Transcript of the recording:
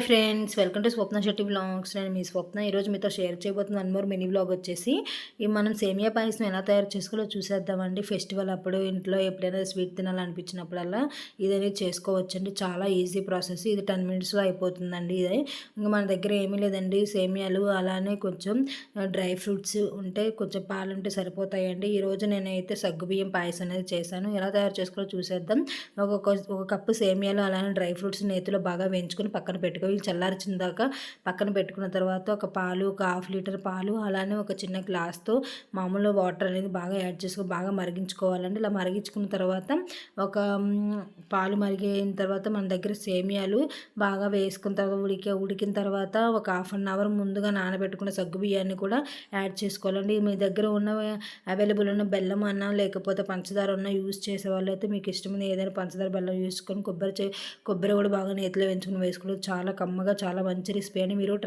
Friends, welcome to Swapna Shetty vlogs. నేను మీ స్వప్న. ఈరోజు మీతో షేర్ చేయబోతున్న వన్ మోర్ మినీ వ్లాగ్ వచ్చేసి మనం సేమియా పాయసం ఎలా తయారు చేసుకోవాలో చూసేద్దామండి. ఫెస్టివల్ అప్పుడు ఇంట్లో ఎప్పుడైనా స్వీట్ తినాలనిపించినప్పుడల్లా ఇదనేది చేసుకోవచ్చండి. చాలా ఈజీ ప్రాసెస్. ఇది 10 మినిట్స్లో అయిపోతుందండి. ఇది ఇంకా మన దగ్గర ఏమీ లేదండి. సేమియాలు అలానే కొంచెం డ్రై ఫ్రూట్స్ ఉంటే కొంచెం పాలు ఉంటే సరిపోతాయండి. ఈరోజు నేనైతే సగ్గుబియ్యం పాయసం అనేది చేశాను. ఎలా తయారు చేసుకోవాలో చూసేద్దాం. ఒక కప్పు సేమియాలు అలానే డ్రై ఫ్రూట్స్ నేతిలో బాగా వేయించుకొని పక్కన పెట్టుకోవాలి. ఇవి చల్లార్చిన దాకా పక్కన పెట్టుకున్న తర్వాత ఒక పాలు, ఒక హాఫ్ లీటర్ పాలు, అలానే ఒక చిన్న గ్లాస్తో మామూలు వాటర్ అనేది బాగా యాడ్ చేసుకొని బాగా మరిగించుకోవాలండి. ఇలా మరిగించుకున్న తర్వాత ఒక పాలు మరిగిన తర్వాత మన దగ్గర సేమియాలు బాగా వేసుకున్న తర్వాత ఉడికిన తర్వాత ఒక హాఫ్ అన్ అవర్ ముందుగా నానబెట్టుకున్న సగ్గు బియ్యాన్ని కూడా యాడ్ చేసుకోవాలండి. మీ దగ్గర ఉన్న అవైలబుల్ ఉన్న బెల్లం అన్నా లేకపోతే పంచదార ఉన్న యూజ్ చేసే వాళ్ళు అయితే మీకు ఇష్టమైన ఏదైనా పంచదార బెల్లం యూజ్ చేసుకొని కొబ్బరి కూడా బాగా నేతిలో వేయించుకుని వేసుకోవడం చాలా కమ్మగా చాలా మంచి రెసిపీ అని మీరు ట్రై